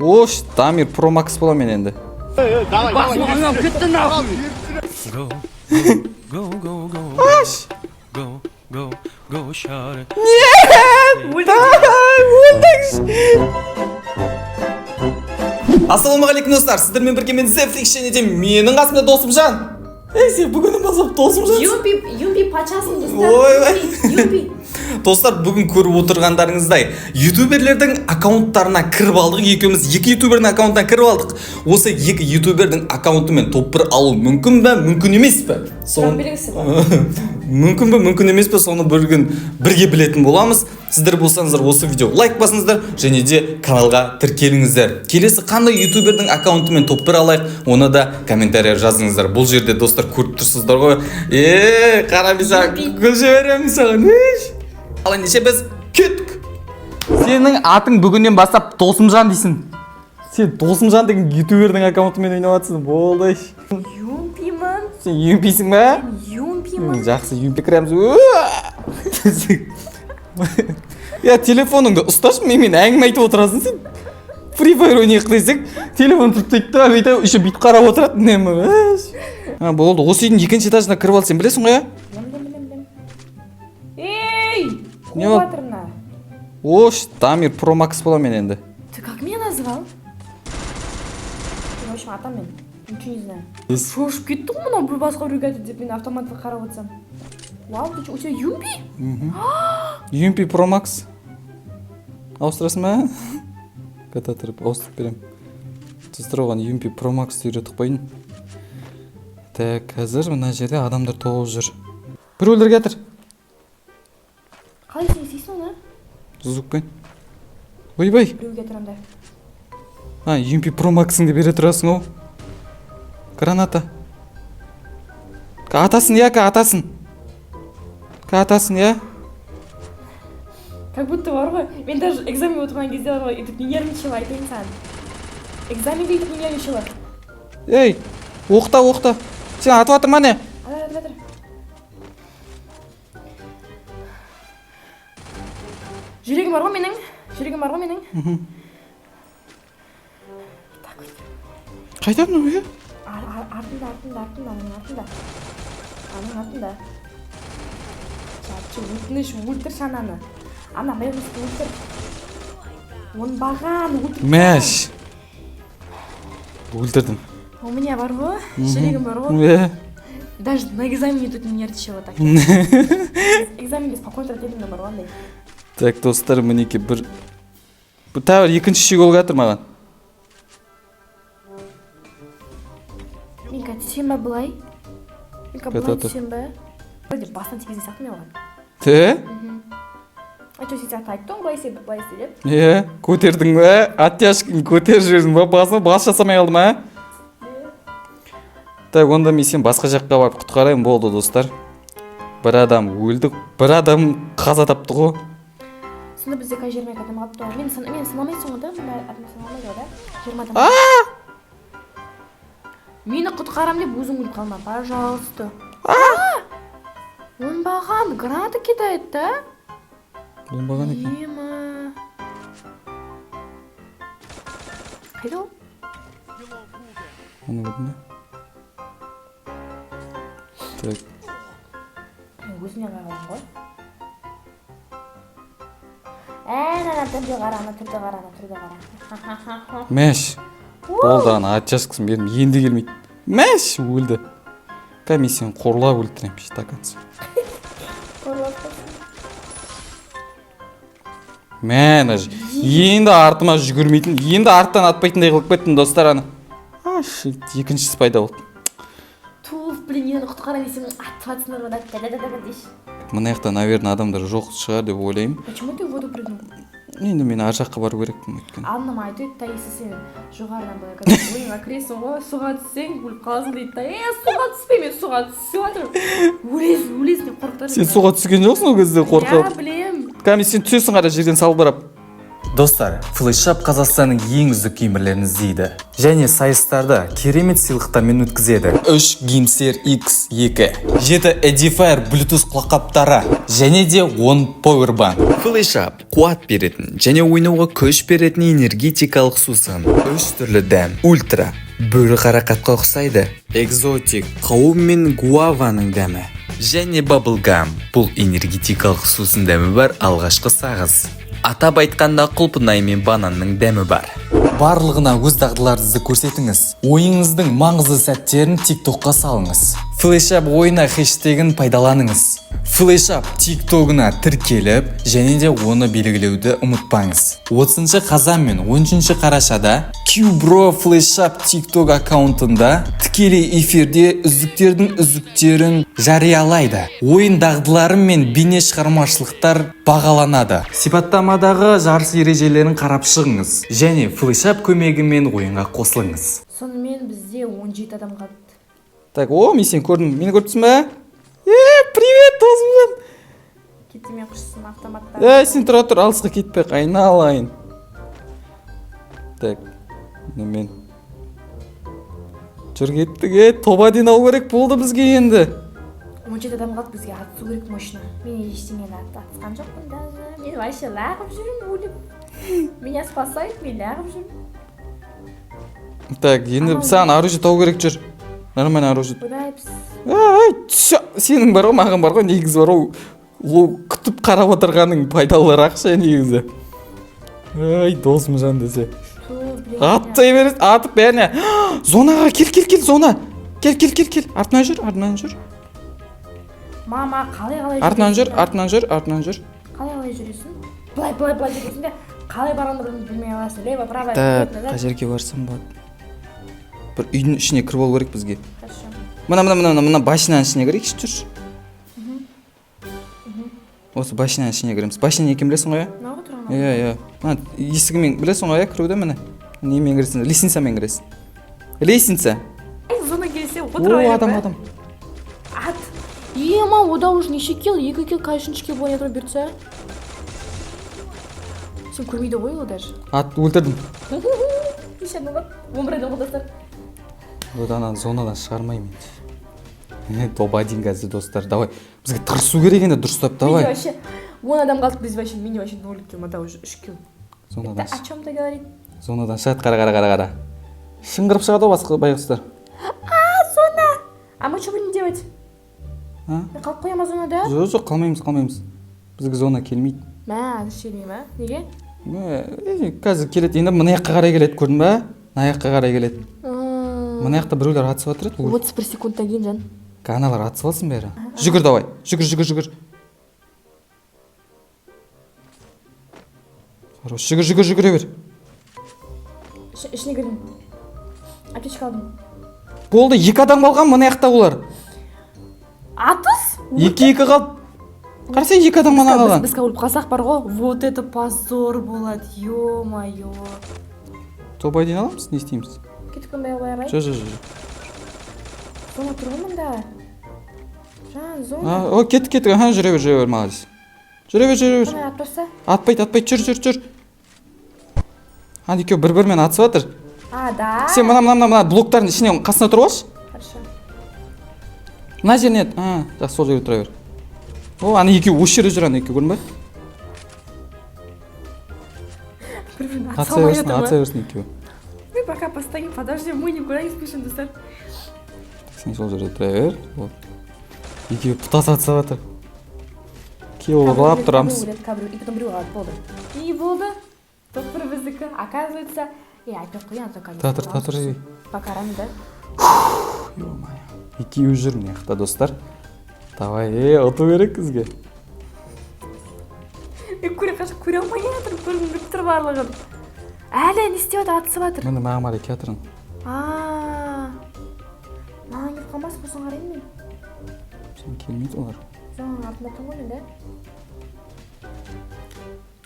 Ош, Дамир Pro Max боламын мен енді. Go, shot it. Ассалаумағалейкум достар, сіздермен бірге мен Зефрик және менің қасымда досым Жан. Сен бүгіннен бастап досым Жан. Юмпи пачасын достар. Ой. Достар, бүгін көріп отырғандарыңыздай ютуберлердің аккаунттарына кіріп алдық. Екеуміз екі ютубердің аккаунтына кіріп алдық. Осы екі ютубердің аккаунтымен топ-1 алу мүмкін бе, мүмкін емес пе? Мүмкін бе, мүмкін емес пе, соны бірге білетін боламыз. Сіздер болсаңыздар осы видео лайк басыңыздар және де каналға тіркеліңіздер. Келесі қандай ютубердің аккаунтымен топ-1 алайық, оны да комментария жазыңыздар. Бұл жерде достар көріп тұрсыздар ғой. Қара биза гүл жіберемін саған. Ал ендеше біз кеттік. Сенің атың бүгіннен бастап Досымжан дейсің. Сен Досымжан деген ютубердің аккаунтымен ойнап жатсың. Болды. Юмпиман. Сен юмписің ба? Юмпиман. Жақсы, юмпи кіреміз. Телефоныңды ұсташы, мен әңгіме айтып отырасың сен. Free Fire ойнайық десек, телефон тұрттайды да, бүйтіп еще бүйтіп қарап отырады. Болды, осы үйдің екінші этажына кіріп ал, сен білесің ғой, Не батырна? Ош, Дамир Pro Max боламын мен енді. Ты как меня назвал? В общем, атам мен. Ничего не знаю. Шошып кеттің мынау бір басқа біреуге айтып деп мен автоматқа қарап отырсам. Вау, у тебя Юмпи? Юмпи Pro Max. Ауыстырасың ба? Қайта тұрып, ауыстырып берем. Достар, оған Юмпи Pro Max үйретіп қойын. Так, қазір мына жерде адамдар толып жүр. Біреулер кетір. Қалай сен істейсің оны? Звукпен. Ойбай. Біреуге тұрғанда. Юмпи Pro Max'ыңды бере тұрасың ау. Граната. Атасын, атасын. Атасын, Как будто бар ғой. Мен даже экзамен отырған кезде бар ғой, өйтіп нервничала, айтайын саған. Экзаменге өйтіп нервничала. Ей, оқта. Сен атып жатыр ма не? Атыр. Жүрегім бар ғой менің. Қайда мынау, Артында. Өтініш, өлтір шананы. Ана, майғысты өлтір. Оңбаған, өлтір. Мәш. Өлтірдім. У меня бар ғой, жүрегім бар ғой. Даже на экзамене тут не нервничала так. Экзаменге спокойно тұратын бар ғой. Так, достар, мінеке бір тәуір екінші шегол қатыр маған. Мен кәтсем ба бұлай? Түсем ба? Бірде басынан тегізен сақтым мен оған. Айту сен сияқты айттың бұлай істе деп. Көтердің ба? Оттяжкін көтер жүрсің ба? Бас жасамай қалды ма? Так, онда мен сен басқа жаққа барып құтқарайын, болды достар. Бір адам өлді, бір адам қаза тапты ғой. Сонда бізде қай 20 адам қалыпты ғой. Мен санамайсың ғой да? Адам санамайды ғой да? 20 адам. Мені құтқарам деп өзің өліп қалма, пожалуйста. Оңбаған, граната кидает, да? Оңбаған екен. Ема. Қайда ол? Оны көрдің бе? Так. Өзіне қараған ғой. Түрде қарана. Мәш. Болды, ана атчаскасын берім, енді келмейді. Мәш, өлді. Комиссияны қорлап өлтірем, штакансы. Мән, енді артыма жүгірмейтін, енді арттан атпайтындай қылып кеттім, достар, ана. Екіншісі пайда болды. Туф, блин, ені құтқарам десем, атып атсынар одан, дейші. Мына жақта, наверное, адамдар жоқ шығар деп ойлаймын. Почему ты в воду прыгнул? Енді мен ар жаққа бару керекпін өйткені. Анам айтты, Таиса сен жоғарыдан былай ойыңа кіресің ғой, суға түссең өліп қаласың дейді. Суға түспей, мен суға түсіп жатырмын. Өлесің деп қорқытар. Сен суға түскен жоқсың ол кезде қорқып. Білем. Кәме сен түсесің қара жерден салбырап. Достар, Flashshop Қазақстанның ең үздік киімдерін іздейді. Және сайыстарда керемет сыйлықтармен өткізеді. 3 Gimster X2, 7 Edifier Bluetooth құлаққаптары және де 10 Powerbank. Flashshop қуат беретін және ойнауға күш беретін энергетикалық сусын. 3 түрлі дәм. Ультра бөрі қарақатқа ұқсайды. Экзотик қауын мен гуаваның дәмі. Және Bubblegum. Бұл энергетикалық сусын дәмі бар алғашқы сағыз. Атап айтқанда құлпынай мен бананның дәмі бар. Барлығына өз дағдыларыңызды көрсетіңіз. Ойыңыздың маңызды сәттерін TikTokқа салыңыз. Flashshop ойына хэштегін пайдаланыңыз. Flashshop TikTok'ына тіркеліп, және де оны белгілеуді ұмытпаңыз. 30 қазан мен 13 қарашада Qbro Flashshop TikTok аккаунтында тікелей эфирде үздіктердің жариялайды. Ойын дағдылары мен бейне шығармашылықтар бағаланады. Сипаттамадағы жарыс ережелерін қарап шығыңыз және Flashshop көмегімен ойынға қосылыңыз. Сонымен бізде 17 адам қалды. Так, мен сені көрдім. Мені көрдісің бе? Привет, досым. Кетеме құшсын автоматта. Сен тұра тұр, алысқа кетпе, айналайын. Так, мен жүр кеттік, тоба дейін алу керек болды бізге енді. 17 адам қалды, бізге атысу керек мощно. Мен ештеңені атысқан жоқпын даже. Мен вообще лағып жүрмін, өліп. Меня спасает, мен лағып жүрмін. Так, енді саған оружие тау керек жүр. Нормально оружие. Ойбайпс. Сенің бар ғой, маған бар ғой, негізі бар ғой. Күтіп қарап отырғаның пайдалырақ ше негізі. Досым жан десе. Аттай бересің, атып бәріне. Зонаға кел, зона. Кел. Артынан жүр. Мама, қалай Артынан жүр. Қалай жүресің? Былай жүресің де, қалай барандығын білмей аласың. Лево, право, Так, назад. қай жерге барсам болады. Бір үйдің ішіне кіріп алу керек бізге. Хорошо. Мына башинаның ішіне кірейікші жүрші. Осы башинаның ішіне кіреміз. Башина екен білесің ғой, Мынау тұрған. Мына есігімен білесің ғой, кіруді міне. Немен кіресің? Лестницамен кіресің. Лестница. Зона келсе отырайын. Адам. Ат. Ема, ода уже неше кел? 2 кел, қай үшінші кел болайын отырып берді. Сен көрмейді ғой ол даже. Ат өлтірдім. Неше адам бар? 11 адам қолдастар. Одан зонадан шығармаймын. Тоба-1 қазір достар, давай. Бізге тырысу керек енді дұрыстап, давай. Мен вообще 10 адам қалды, біз вообще, мен вообще 0 кел, ада уже 3 кел. Зонадан О чем ты говорит? Зонадан шығады, қара. Шыңғырып шығады ғой басқа байғұстар. Зона! А мы что будем делать? Мен қалып қоямыз зонада? Жоқ, қалмаймыз. Бізге зона келмейді. Мә, шелмей ма? Неге? Қазір келеді, енді мына жаққа қарай келеді, көрдің ба? Мына жаққа қарай келеді. Мына жақта біреулер атысып жатыр еді. 31 секундтан кейін жан. Аналар атысып алсын бәрі. Жүгір давай. Жүгір. Хорош, жүгіре бер. Ішіне кірдім. Аптечка алдым. Болды, 2 адам қалған мына жақта олар. Атыс? 2 қалды. Қарасай 2 адам мана қалған. Біз өліп қалсақ бар ғой, вот это позор болады, ё-моё. Тоба дейін аламыз, не істейміз? Кетіп қоймай. Жоқ. Зона тұрғын мұнда. Жан, зона. Кет, жүре бер, молодец. Жүре бер. Қана атпаса? Атпайды, жүр. Екеу бір-бірмен атысып жатыр. Да. Сен мына блоктардың ішіне қасына тұрып алшы. Хорошо. Мына жеріне, жақсы, сол жерге тұра бер. Ана екеу осы жерде жүр, ана екеу, көрдің ба? Бір-бірін Атса берсін екеу. Мы пока постоим, подождем, мы никуда не спешим, достар. Сен сол жерде тұра бер. Екеу пұтас атса жатыр. Кеуірлап тұрамыз. И потом біреу алады, болды. И болды. Топ-1 біздікі. Оказывается, айтып қоян, Татыр. Покарам, да? Екеуі жүр мына жақта, достар. Давай, оту керек бізге. Көре алмай жатыр, көрініп тұр барлығын. Әлі не істеп жатыр, атысып жатыр. Міне маған бар театрын. Маған келіп қалмас, қосын қарайын мен. Сен келмейді олар. Зонаның артында тұрмын ғой енді.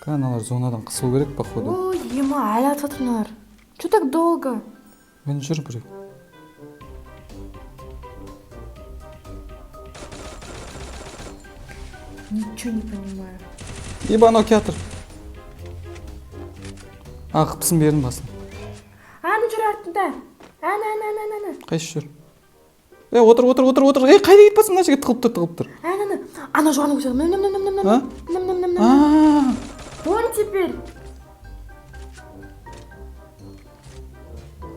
Аналар зонадан қысылу керек, походу. Ой, ема, әлі атып жатыр мыналар. Чё так долго? Мен жүр біреу. Ничего не понимаю. Ебано театр. Қыпсын бердің басын. Аны жүр артында. Аны. Қайсы жүр? Отыр. Қайда кетіп басың? Мына жерге тығылып тұр. Аны. Ана жоғаны көшір. А? Ням. Вон теперь.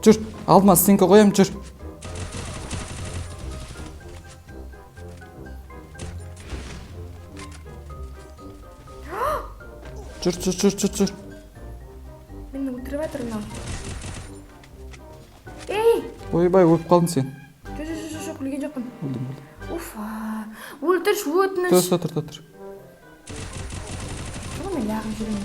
Жүр, алдыма стенка қоям, жүр. Жүр. Мені өлтіріп жатыр мынау. Ей! Ойбай, өліп қалдың сен. Жоқ, өлген жоқпын. Өлдім. Уфа! Өлтірші, өтініш. Тұр. Соны лағын жүремін.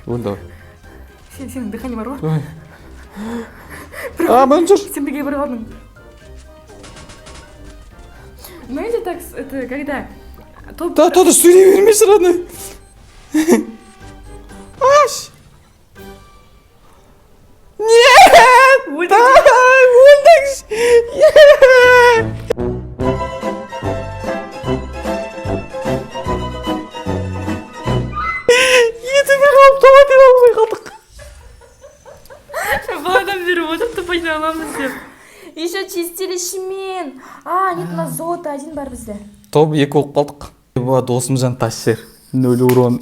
Өлді. Сенің дыхание бар ғой? Ой. Мен жүр. Сен бірге бір қалдың. Знаете, так, это когда... Да, сөйлей бермеші, родной. Аш! Нет! Өлдіңш! Етімер алып томатин алмай қалдық. Баладан бері отырып топайын аламыз деп. Еще чистилищемен. Нет, у нас золото один бар бізде. Топ 2 болып қалдық. Досымжан тас жер. 0 урон.